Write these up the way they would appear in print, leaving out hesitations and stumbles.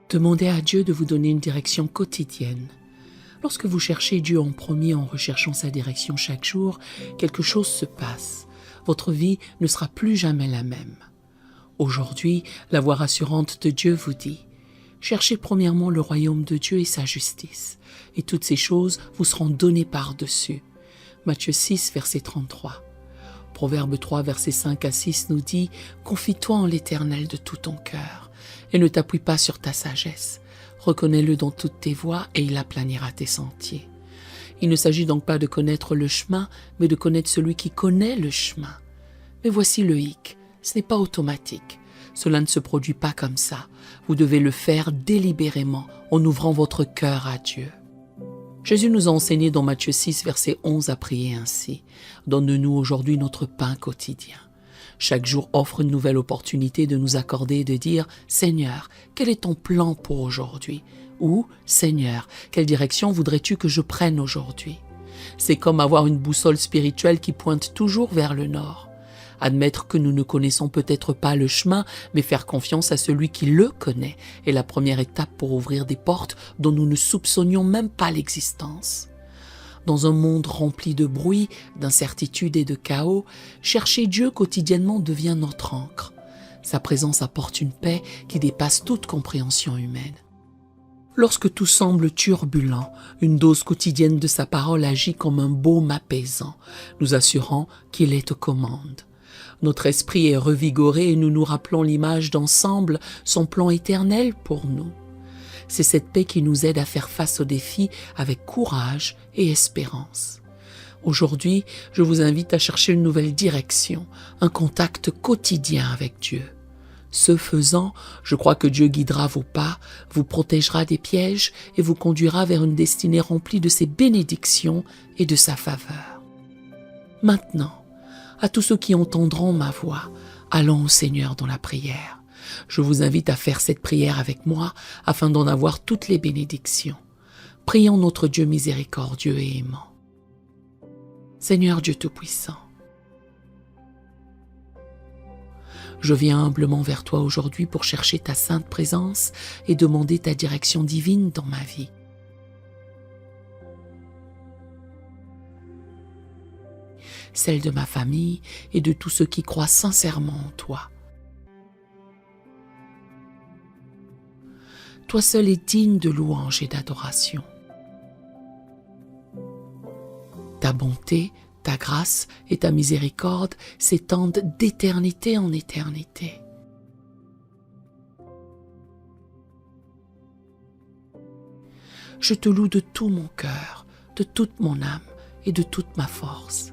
Demandez à Dieu de vous donner une direction quotidienne. Lorsque vous cherchez Dieu en premier en recherchant sa direction chaque jour, quelque chose se passe. Votre vie ne sera plus jamais la même. Aujourd'hui, la voix rassurante de Dieu vous dit « Cherchez premièrement le royaume de Dieu et sa justice, et toutes ces choses vous seront données par-dessus. » Matthieu 6, verset 33. Proverbe 3, verset 5 à 6 nous dit « Confie-toi en l'Éternel de tout ton cœur, et ne t'appuie pas sur ta sagesse. Reconnais-le dans toutes tes voies, et il aplanira tes sentiers. » Il ne s'agit donc pas de connaître le chemin, mais de connaître celui qui connaît le chemin. Mais voici le hic, ce n'est pas automatique. Cela ne se produit pas comme ça. Vous devez le faire délibérément, en ouvrant votre cœur à Dieu. Jésus nous a enseigné dans Matthieu 6, verset 11 à prier ainsi. « Donne-nous aujourd'hui notre pain quotidien. » Chaque jour offre une nouvelle opportunité de nous accorder et de dire « Seigneur, quel est ton plan pour aujourd'hui ?» ou « Seigneur, quelle direction voudrais-tu que je prenne aujourd'hui ?» C'est comme avoir une boussole spirituelle qui pointe toujours vers le nord. Admettre que nous ne connaissons peut-être pas le chemin, mais faire confiance à celui qui le connaît est la première étape pour ouvrir des portes dont nous ne soupçonnions même pas l'existence. Dans un monde rempli de bruit, d'incertitude et de chaos, chercher Dieu quotidiennement devient notre ancre. Sa présence apporte une paix qui dépasse toute compréhension humaine. Lorsque tout semble turbulent, une dose quotidienne de sa parole agit comme un baume apaisant, nous assurant qu'il est aux commandes. Notre esprit est revigoré et nous nous rappelons l'image d'ensemble, son plan éternel pour nous. C'est cette paix qui nous aide à faire face aux défis avec courage et espérance. Aujourd'hui, je vous invite à chercher une nouvelle direction, un contact quotidien avec Dieu. Ce faisant, je crois que Dieu guidera vos pas, vous protégera des pièges et vous conduira vers une destinée remplie de ses bénédictions et de sa faveur. Maintenant, à tous ceux qui entendront ma voix, allons au Seigneur dans la prière. Je vous invite à faire cette prière avec moi afin d'en avoir toutes les bénédictions. Prions notre Dieu miséricordieux et aimant. Seigneur Dieu Tout-Puissant, je viens humblement vers toi aujourd'hui pour chercher ta sainte présence et demander ta direction divine dans ma vie. Celle de ma famille et de tous ceux qui croient sincèrement en toi. Toi seul es digne de louange et d'adoration. Ta bonté, ta grâce et ta miséricorde s'étendent d'éternité en éternité. Je te loue de tout mon cœur, de toute mon âme et de toute ma force.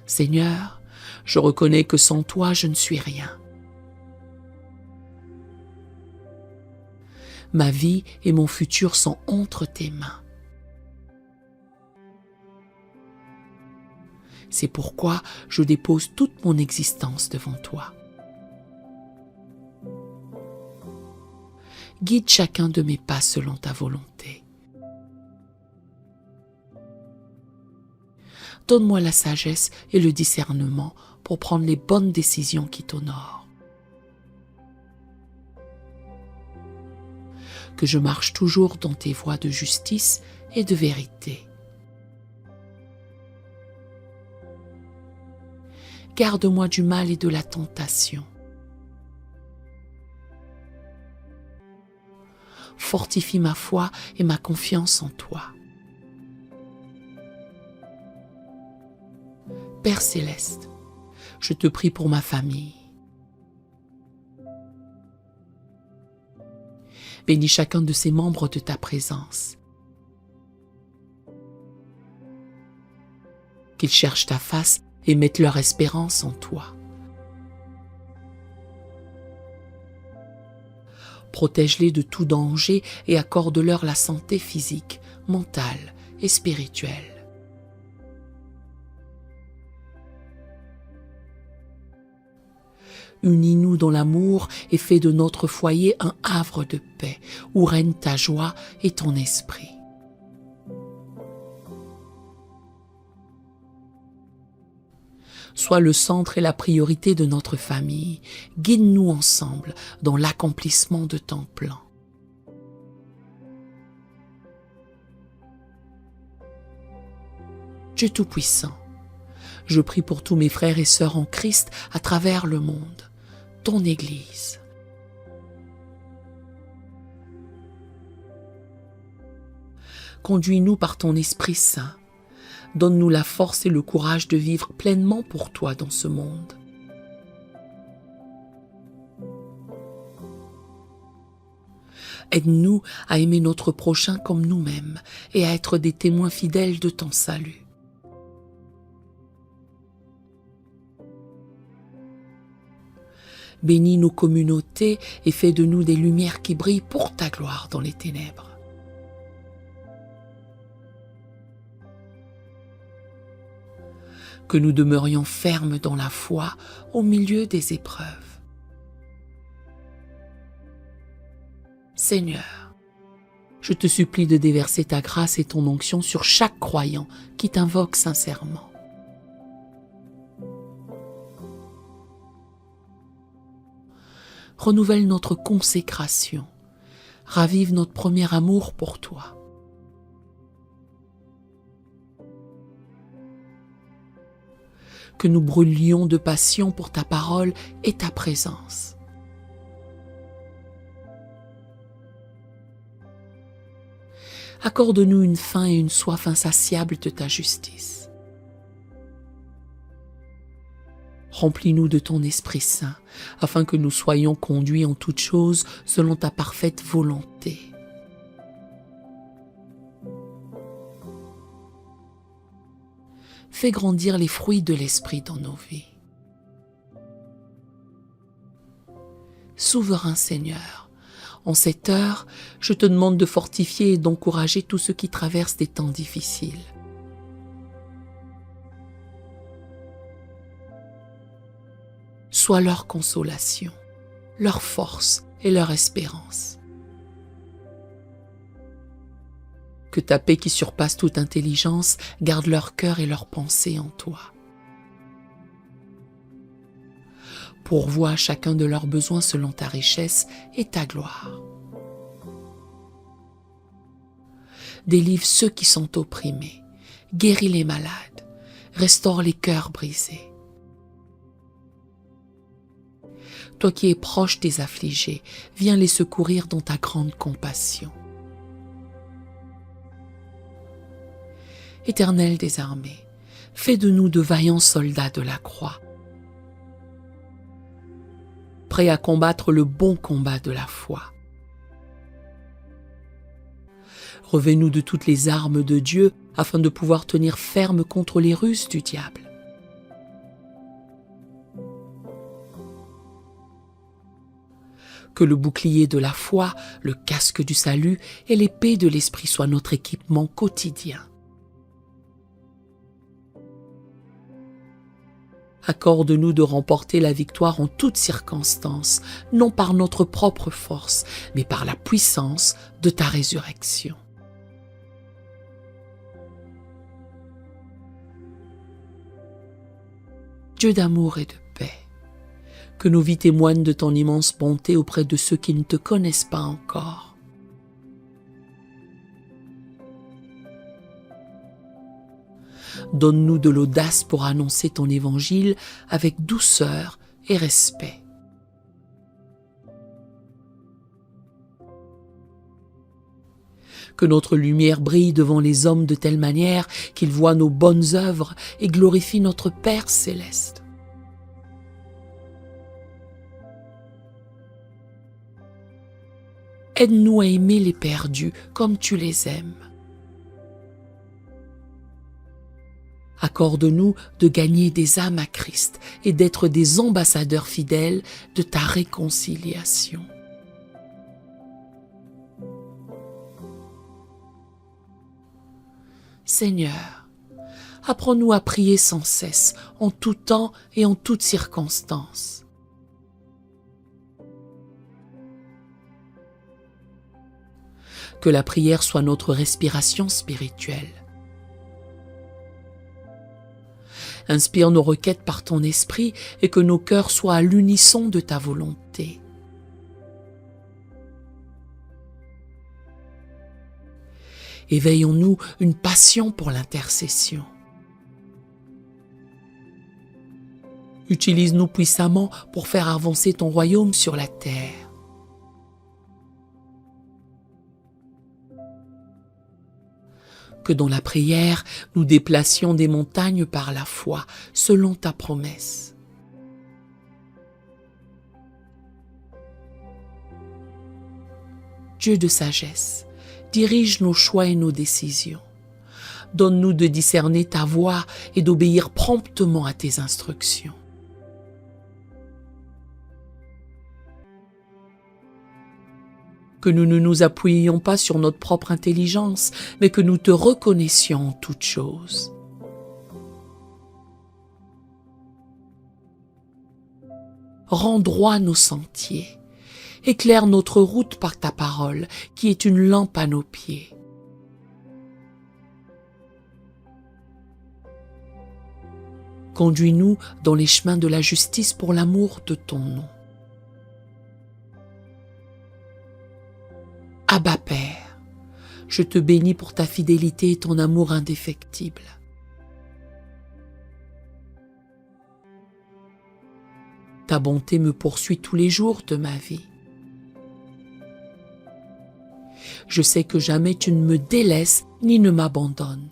Seigneur, je reconnais que sans toi je ne suis rien. Ma vie et mon futur sont entre tes mains. C'est pourquoi je dépose toute mon existence devant toi. Guide chacun de mes pas selon ta volonté. Donne-moi la sagesse et le discernement pour prendre les bonnes décisions qui t'honorent. Que je marche toujours dans tes voies de justice et de vérité. Garde-moi du mal et de la tentation. Fortifie ma foi et ma confiance en toi. Père céleste, je te prie pour ma famille. Bénis chacun de ces membres de ta présence. Qu'ils cherchent ta face et mettent leur espérance en toi. Protège-les de tout danger et accorde-leur la santé physique, mentale et spirituelle. Unis-nous dans l'amour et fais de notre foyer un havre de paix où règne ta joie et ton esprit. Sois le centre et la priorité de notre famille. Guide-nous ensemble dans l'accomplissement de ton plan. Dieu Tout-Puissant, je prie pour tous mes frères et sœurs en Christ à travers le monde, ton Église. Conduis-nous par ton Esprit Saint. Donne-nous la force et le courage de vivre pleinement pour toi dans ce monde. Aide-nous à aimer notre prochain comme nous-mêmes et à être des témoins fidèles de ton salut. Bénis nos communautés et fais de nous des lumières qui brillent pour ta gloire dans les ténèbres. Que nous demeurions fermes dans la foi au milieu des épreuves. Seigneur, je te supplie de déverser ta grâce et ton onction sur chaque croyant qui t'invoque sincèrement. Renouvelle notre consécration, ravive notre premier amour pour toi. Que nous brûlions de passion pour ta parole et ta présence. Accorde-nous une faim et une soif insatiables de ta justice. Remplis-nous de ton Esprit Saint, afin que nous soyons conduits en toutes choses selon ta parfaite volonté. Fais grandir les fruits de l'Esprit dans nos vies. Souverain Seigneur, en cette heure, je te demande de fortifier et d'encourager tous ceux qui traversent des temps difficiles. Sois leur consolation, leur force et leur espérance. Que ta paix qui surpasse toute intelligence garde leur cœur et leurs pensées en toi. Pourvois à chacun de leurs besoins selon ta richesse et ta gloire. Délivre ceux qui sont opprimés, guéris les malades, restaure les cœurs brisés. Toi qui es proche des affligés, viens les secourir dans ta grande compassion. Éternel des armées, fais de nous de vaillants soldats de la croix, prêts à combattre le bon combat de la foi. Revêt-nous de toutes les armes de Dieu afin de pouvoir tenir ferme contre les ruses du diable. Que le bouclier de la foi, le casque du salut et l'épée de l'esprit soient notre équipement quotidien. Accorde-nous de remporter la victoire en toutes circonstances, non par notre propre force, mais par la puissance de ta résurrection. Dieu d'amour et de paix, que nos vies témoignent de ton immense bonté auprès de ceux qui ne te connaissent pas encore. Donne-nous de l'audace pour annoncer ton évangile avec douceur et respect. Que notre lumière brille devant les hommes de telle manière qu'ils voient nos bonnes œuvres et glorifient notre Père céleste. Aide-nous à aimer les perdus comme tu les aimes. Accorde-nous de gagner des âmes à Christ et d'être des ambassadeurs fidèles de ta réconciliation. Seigneur, apprends-nous à prier sans cesse, en tout temps et en toutes circonstances. Que la prière soit notre respiration spirituelle. Inspire nos requêtes par ton esprit et que nos cœurs soient à l'unisson de ta volonté. Éveille en nous une passion pour l'intercession. Utilise-nous puissamment pour faire avancer ton royaume sur la terre. Que dans la prière, nous déplacions des montagnes par la foi, selon ta promesse. Dieu de sagesse, dirige nos choix et nos décisions. Donne-nous de discerner ta voix et d'obéir promptement à tes instructions. Que nous ne nous appuyions pas sur notre propre intelligence, mais que nous te reconnaissions en toutes choses. Rends droit nos sentiers. Éclaire notre route par ta parole, qui est une lampe à nos pieds. Conduis-nous dans les chemins de la justice pour l'amour de ton nom. Abba Père, je te bénis pour ta fidélité et ton amour indéfectible. Ta bonté me poursuit tous les jours de ma vie. Je sais que jamais tu ne me délaisses ni ne m'abandonnes.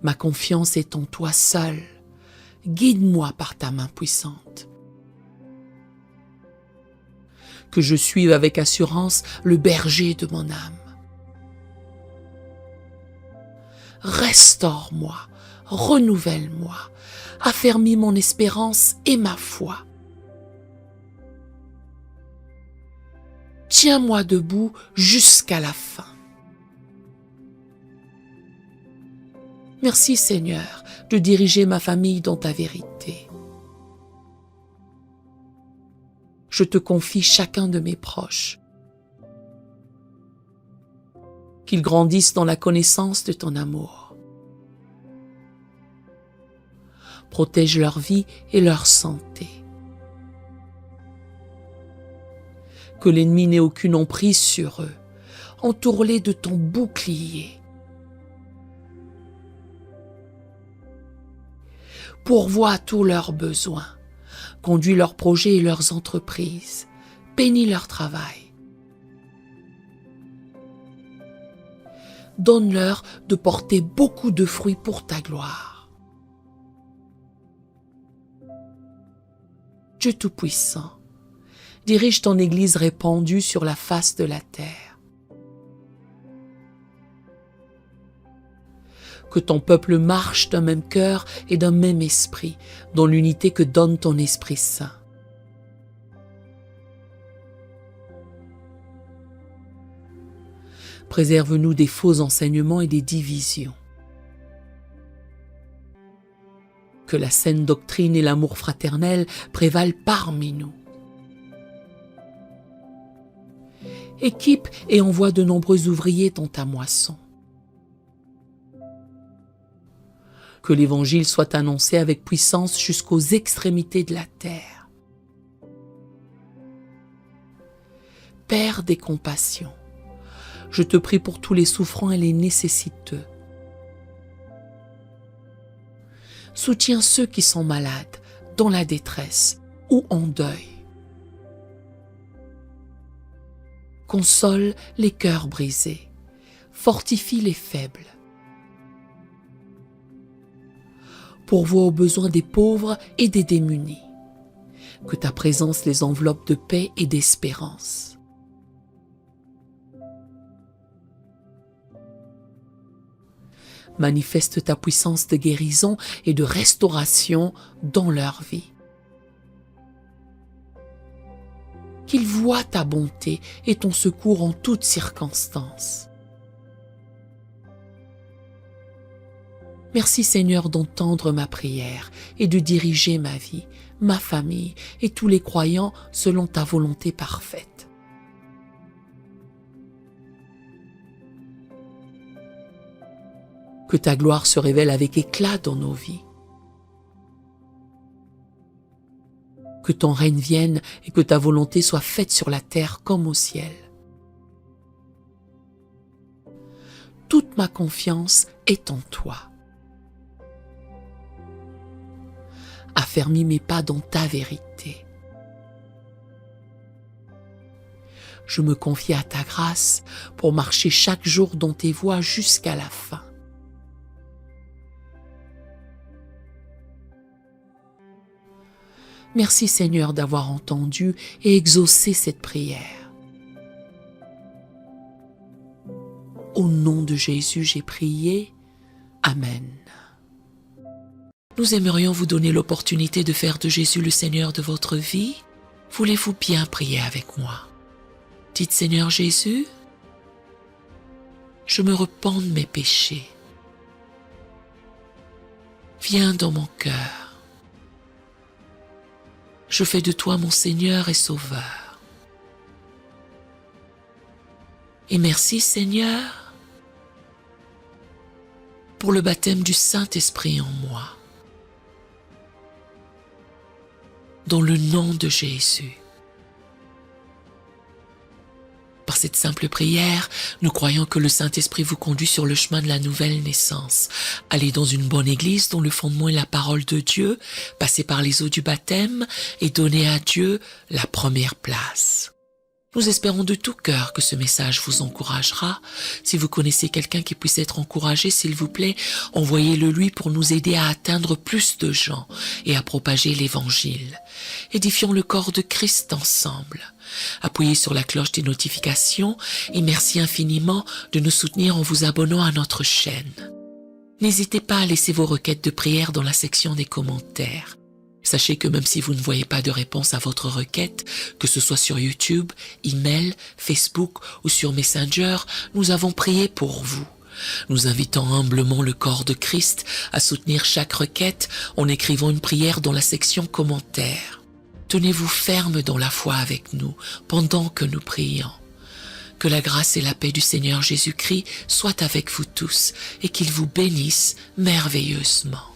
Ma confiance est en toi seul. Guide-moi par ta main puissante. Que je suive avec assurance le berger de mon âme. Restaure-moi, renouvelle-moi, affermis mon espérance et ma foi. Tiens-moi debout jusqu'à la fin. Merci Seigneur de diriger ma famille dans ta vérité. Je te confie chacun de mes proches. Qu'ils grandissent dans la connaissance de ton amour. Protège leur vie et leur santé. Que l'ennemi n'ait aucune emprise sur eux. Entoure-les de ton bouclier. Pourvois à tous leurs besoins. Conduis leurs projets et leurs entreprises. Bénis leur travail. Donne-leur de porter beaucoup de fruits pour ta gloire. Dieu Tout-Puissant, dirige ton Église répandue sur la face de la terre. Que ton peuple marche d'un même cœur et d'un même esprit, dans l'unité que donne ton Esprit Saint. Préserve-nous des faux enseignements et des divisions. Que la saine doctrine et l'amour fraternel prévalent parmi nous. Équipe et envoie de nombreux ouvriers dans ta moisson. Que l'Évangile soit annoncé avec puissance jusqu'aux extrémités de la terre. Père des compassions, je te prie pour tous les souffrants et les nécessiteux. Soutiens ceux qui sont malades, dans la détresse ou en deuil. Console les cœurs brisés, fortifie les faibles. Pourvois aux besoins des pauvres et des démunis. Que ta présence les enveloppe de paix et d'espérance. Manifeste ta puissance de guérison et de restauration dans leur vie. Qu'ils voient ta bonté et ton secours en toutes circonstances. Merci Seigneur d'entendre ma prière et de diriger ma vie, ma famille et tous les croyants selon ta volonté parfaite. Que ta gloire se révèle avec éclat dans nos vies. Que ton règne vienne et que ta volonté soit faite sur la terre comme au ciel. Toute ma confiance est en toi. Affermis mes pas dans ta vérité. Je me confie à ta grâce pour marcher chaque jour dans tes voies jusqu'à la fin. Merci Seigneur d'avoir entendu et exaucé cette prière. Au nom de Jésus, j'ai prié. Amen. Nous aimerions vous donner l'opportunité de faire de Jésus le Seigneur de votre vie. Voulez-vous bien prier avec moi? Dites Seigneur Jésus, je me repens de mes péchés. Viens dans mon cœur. Je fais de toi mon Seigneur et Sauveur. Et merci Seigneur pour le baptême du Saint-Esprit en moi. Dans le nom de Jésus. Par cette simple prière, nous croyons que le Saint-Esprit vous conduit sur le chemin de la nouvelle naissance. Allez dans une bonne église dont le fondement est la parole de Dieu, passez par les eaux du baptême et donnez à Dieu la première place. Nous espérons de tout cœur que ce message vous encouragera. Si vous connaissez quelqu'un qui puisse être encouragé, s'il vous plaît, envoyez-le lui pour nous aider à atteindre plus de gens et à propager l'Évangile. Édifions le corps de Christ ensemble. Appuyez sur la cloche des notifications et merci infiniment de nous soutenir en vous abonnant à notre chaîne. N'hésitez pas à laisser vos requêtes de prière dans la section des commentaires. Sachez que même si vous ne voyez pas de réponse à votre requête, que ce soit sur YouTube, email, Facebook ou sur Messenger, nous avons prié pour vous. Nous invitons humblement le corps de Christ à soutenir chaque requête en écrivant une prière dans la section commentaires. Tenez-vous ferme dans la foi avec nous pendant que nous prions. Que la grâce et la paix du Seigneur Jésus-Christ soient avec vous tous et qu'il vous bénisse merveilleusement.